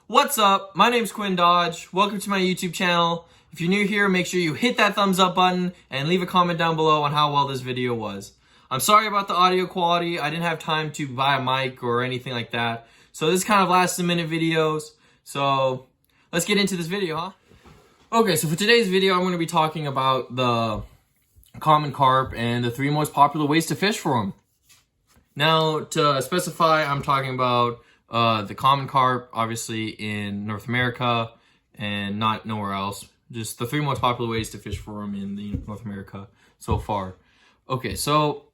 What's up? My name's Quinn Dodge. Welcome to my YouTube channel. If you're new here, make sure you hit that thumbs up button and leave a comment down below on how well this video was. I'm sorry about the audio quality. I didn't have time to buy a mic or anything like that. So this is kind of last minute videos. So let's get into this video, huh? Okay, so for today's video, I'm going to be talking about the common carp and the 3 most popular ways to fish for them. Now, to specify, I'm talking about the common carp, obviously in North America and not nowhere else. Just the 3 most popular ways to fish for them in the North America so far. Okay, so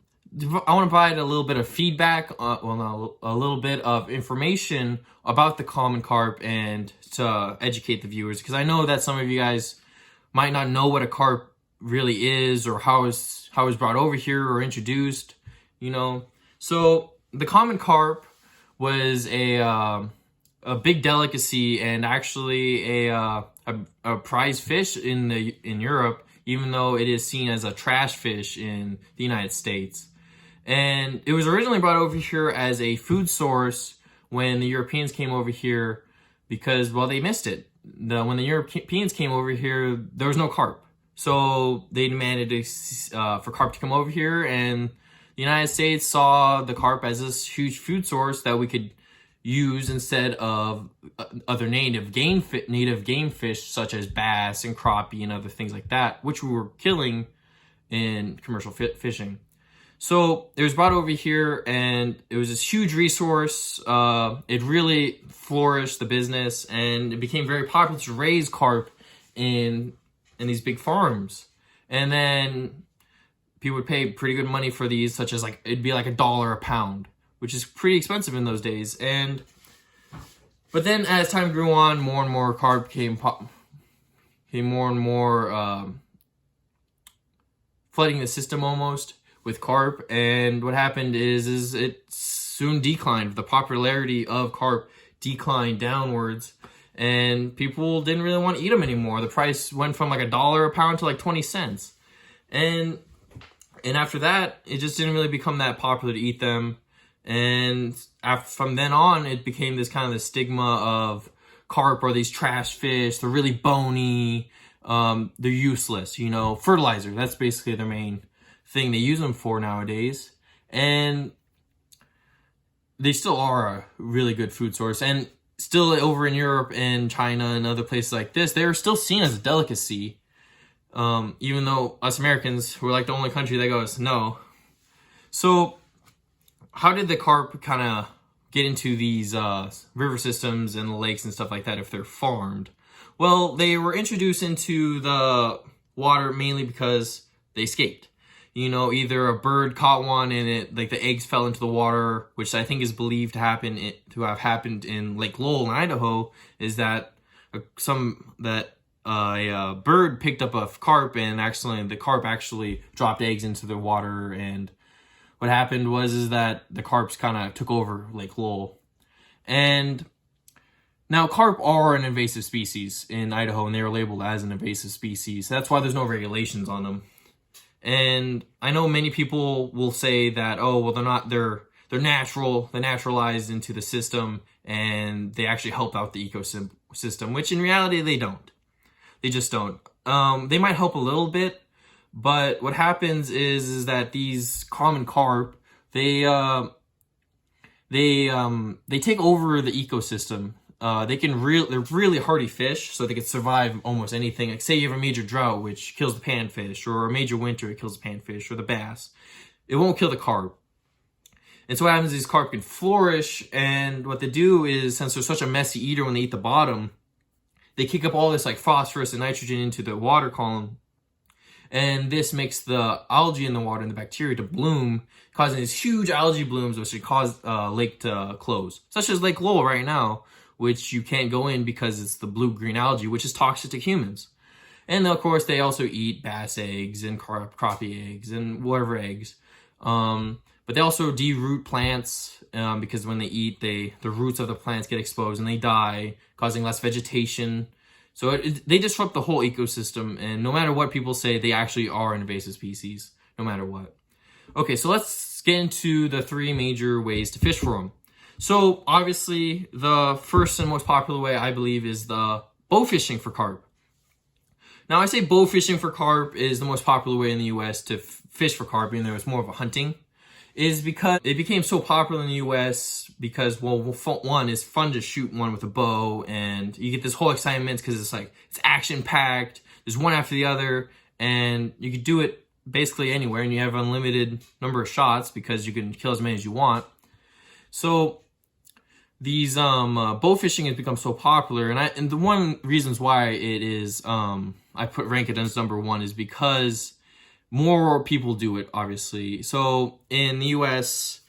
I want to provide a little bit of feedback, a little bit of information about the common carp and to educate the viewers, because I know that some of you guys might not know what a carp really is or how it's brought over here or introduced, you know. So the common carp was a big delicacy and actually a prized fish in Europe, even though it is seen as a trash fish in the United States. And it was originally brought over here as a food source when the Europeans came over here because, well, they missed it. When the Europeans came over here, there was no carp. So they demanded for carp to come over here, and the United States saw the carp as this huge food source that we could use instead of other native game fish such as bass and crappie and other things like that, which we were killing in commercial fishing. So it was brought over here, and it was this huge resource. It really flourished the business, and it became very popular to raise carp in these big farms. And then people would pay pretty good money for these, such as it'd be like $1 a pound, which is pretty expensive in those days. But then as time grew on, more and more carp came more and more flooding the system almost with carp. And what happened is it soon declined. The popularity of carp declined downwards, and people didn't really want to eat them anymore. The price went from $1 a pound to 20 cents. And after that, it just didn't really become that popular to eat them. And from then on, it became this kind of the stigma of carp are these trash fish. They're really bony. They're useless, you know, fertilizer. That's basically their main thing they use them for nowadays. And they still are a really good food source. And still over in Europe and China and other places like this, they're still seen as a delicacy. Even though us Americans, we're the only country that goes, no. So how did the carp kind of get into these river systems and the lakes and stuff like that if they're farmed? Well, they were introduced into the water mainly because they escaped. You know, either a bird caught one and the eggs fell into the water, which I think is believed to have happened in Lake Lowell in Idaho, is that a bird picked up a carp, and the carp actually dropped eggs into the water, and what happened was that the carps kind of took over Lake Lowell. And now carp are an invasive species in Idaho, and they are labeled as an invasive species. That's why there's no regulations on them. And I know many people will say that, oh, well, they're natural, they're naturalized into the system, and they actually help out the ecosystem, which in reality they don't. They just don't. They might help a little bit, but what happens is that these common carp, they take over the ecosystem. They're really hardy fish, so they can survive almost anything. Like say you have a major drought, which kills the panfish, or a major winter, it kills the panfish, or the bass. It won't kill the carp. And so what happens is these carp can flourish, and what they do is, since they're such a messy eater when they eat the bottom, they kick up all this phosphorus and nitrogen into the water column, and this makes the algae in the water and the bacteria to bloom, causing these huge algae blooms, which could cause lake to close, such as Lake Lowell right now, which you can't go in because it's the blue-green algae, which is toxic to humans. And of course, they also eat bass eggs and crappie eggs and whatever eggs. But they also de-root plants because when they eat, the roots of the plants get exposed and they die, causing less vegetation. So they disrupt the whole ecosystem, and no matter what people say, they actually are an invasive species, no matter what. Okay, so let's get into the 3 major ways to fish for them. So obviously the first and most popular way, I believe, is the bow fishing for carp. Now I say bow fishing for carp is the most popular way in the US to fish for carp, even though it's more of a hunting, is because it became so popular in the US because, well, one, it's fun to shoot one with a bow, and you get this whole excitement because it's like, it's action packed, there's one after the other, and you could do it basically anywhere, and you have unlimited number of shots because you can kill as many as you want. So these bow fishing has become so popular, and the one reasons why it is I rank it as number one is because more people do it, obviously. So in the US,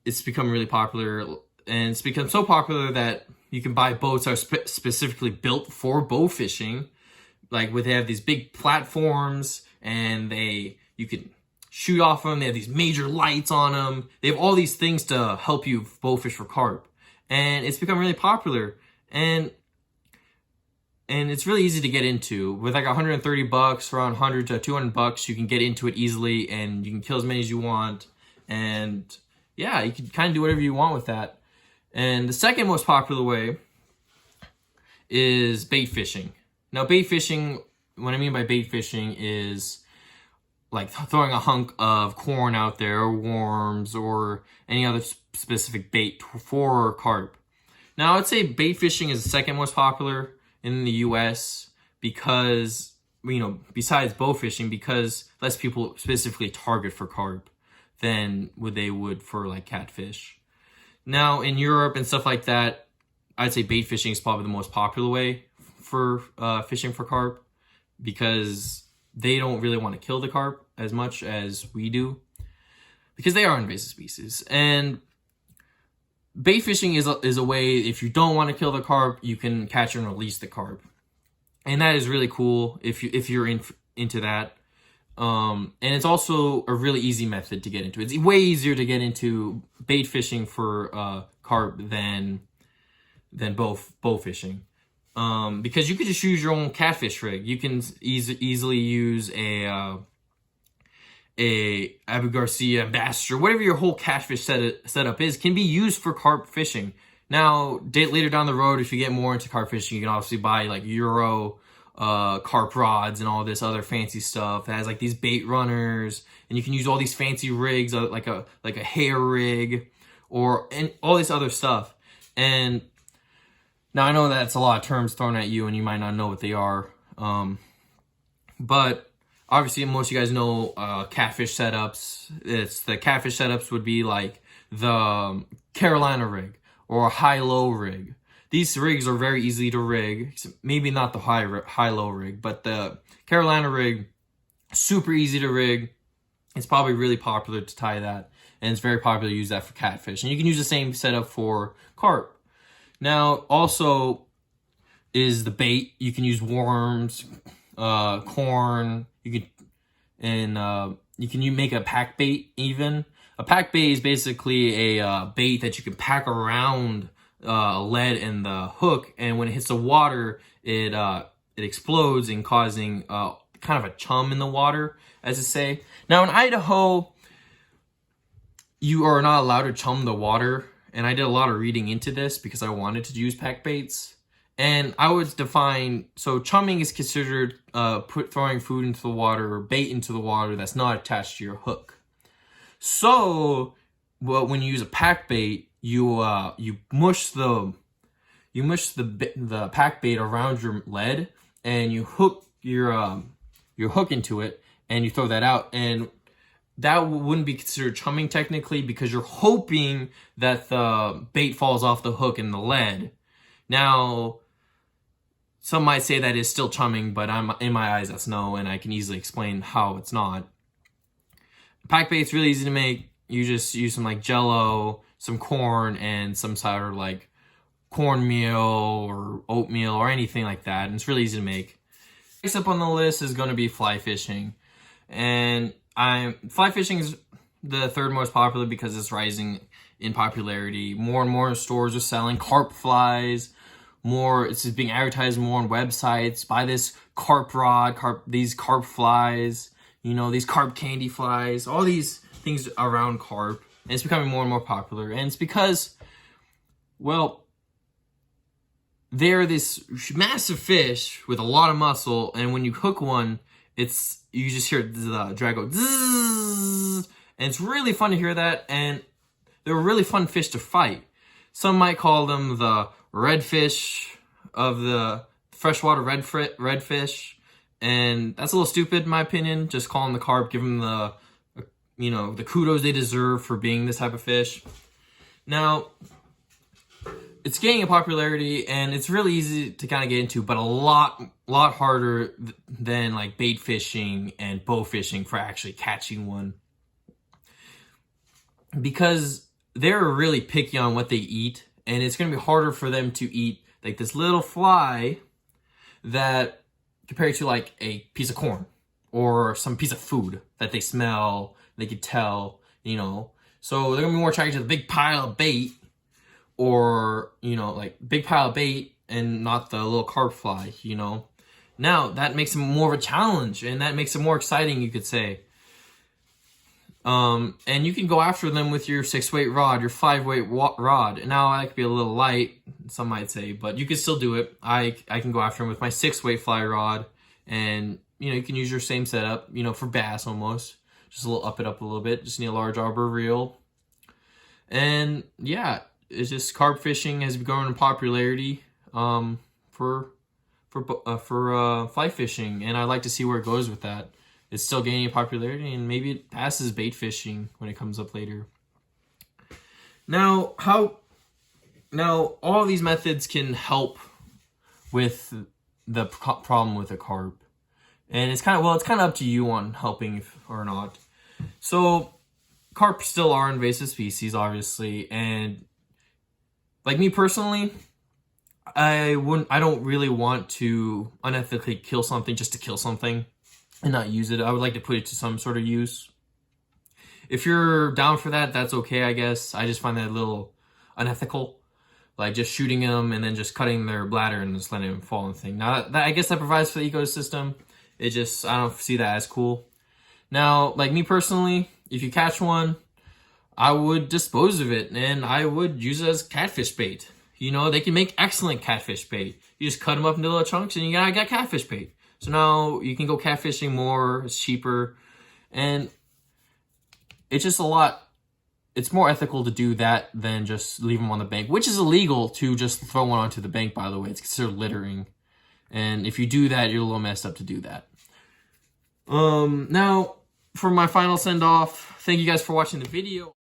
it's become really popular, and it's become so popular that you can buy boats that are specifically built for bow fishing. Like, they have these big platforms, and you can shoot off them. They have these major lights on them. They have all these things to help you bow fish for carp, and it's become really popular. And it's really easy to get into. With like $130, around 100 to 200 bucks, you can get into it easily, and you can kill as many as you want. And yeah, you can kind of do whatever you want with that. And the second most popular way is bait fishing. Now, bait fishing, what I mean by bait fishing is like throwing a hunk of corn out there, or worms, or any other specific bait for carp. Now, I would say bait fishing is the second most popular in the US because, besides bow fishing, because less people specifically target for carp than they would for like catfish. Now, in Europe and stuff like that, I'd say bait fishing is probably the most popular way for fishing for carp, because they don't really want to kill the carp as much as we do, because they are invasive species. And bait fishing is a way, if you don't want to kill the carp, you can catch and release the carp, and that is really cool if you're into that. And it's also a really easy method to get into. It's way easier to get into bait fishing for carp than bow fishing, because you could just use your own catfish rig. You can easily use a Abu Garcia, Ambassador, whatever your whole catfish setup is, can be used for carp fishing. Now, later down the road, if you get more into carp fishing, you can obviously buy like Euro carp rods and all this other fancy stuff that has like these bait runners, and you can use all these fancy rigs, like a hair rig, and all this other stuff. And now I know that's a lot of terms thrown at you, and you might not know what they are, but obviously, most of you guys know catfish setups. The catfish setups would be like the Carolina rig or a high-low rig. These rigs are very easy to rig. Maybe not the high-low rig, but the Carolina rig, super easy to rig. It's probably really popular to tie that, and it's very popular to use that for catfish. And you can use the same setup for carp. Now, also is the bait. You can use worms, corn. You can make a pack bait even. A pack bait is basically a bait that you can pack around lead and the hook, and when it hits the water, it explodes and causing kind of a chum in the water, as to say. Now in Idaho, you are not allowed to chum the water, and I did a lot of reading into this because I wanted to use pack baits. And I would define, so chumming is considered throwing food into the water, or bait into the water that's not attached to your hook. So, when you use a pack bait, you mush the pack bait around your lead, and you hook your hook into it, and you throw that out, and that wouldn't be considered chumming technically, because you're hoping that the bait falls off the hook in the lead. Now, some might say that is still chumming, but in my eyes, that's no, and I can easily explain how it's not. Pack bait's really easy to make. You just use some like Jello, some corn, and some sort of like cornmeal or oatmeal or anything like that, and it's really easy to make. Next up on the list is going to be fly fishing, and fly fishing is the third most popular because it's rising in popularity. More and more stores are selling carp flies. It's being advertised more on websites. Buy this carp rod, these carp flies, these carp candy flies, all these things around carp. And it's becoming more and more popular. And it's because Well, they're this massive fish with a lot of muscle, and when you hook one, you just hear the drag go zzz, and it's really fun to hear that, and they're a really fun fish to fight. Some might call them the redfish of the freshwater redfish, and that's a little stupid in my opinion. Just call them the carp, give them the, the kudos they deserve for being this type of fish. Now, it's gaining in popularity, and it's really easy to kind of get into, but a lot harder than like bait fishing and bow fishing for actually catching one. Because they're really picky on what they eat, and it's going to be harder for them to eat like this little fly that compared to like a piece of corn or some piece of food that they smell, they could tell, So they're going to be more attracted to the big pile of bait, or, like big pile of bait and not the little carp fly, Now, that makes them more of a challenge, and that makes it more exciting, you could say. And you can go after them with your 6-weight rod, your 5-weight rod. Now, that could be a little light, some might say, but you can still do it. I can go after them with my 6-weight fly rod, and, you can use your same setup, for bass almost. Just up it up a little bit. Just need a large arbor reel. And, yeah, it's just carp fishing has grown in popularity, for fly fishing, and I'd like to see where it goes with that. It's still gaining popularity, and maybe it passes bait fishing when it comes up later. Now, all these methods can help with the problem with a carp, and it's kind of up to you on helping or not. So, carp still are invasive species, obviously, and like me personally, I don't really want to unethically kill something just to kill something and not use it. I would like to put it to some sort of use. If you're down for that, that's okay, I guess. I just find that a little unethical. Like just shooting them and then just cutting their bladder and just letting them fall and thing. Now, I guess that provides for the ecosystem. I don't see that as cool. Now, like me personally, if you catch one, I would dispose of it, and I would use it as catfish bait. They can make excellent catfish bait. You just cut them up into little chunks, and you got catfish bait. So now you can go catfishing more, it's cheaper, and it's just it's more ethical to do that than just leave them on the bank, which is illegal to just throw one onto the bank, by the way. It's considered littering. And if you do that, you're a little messed up to do that. Now, for my final send-off, thank you guys for watching the video.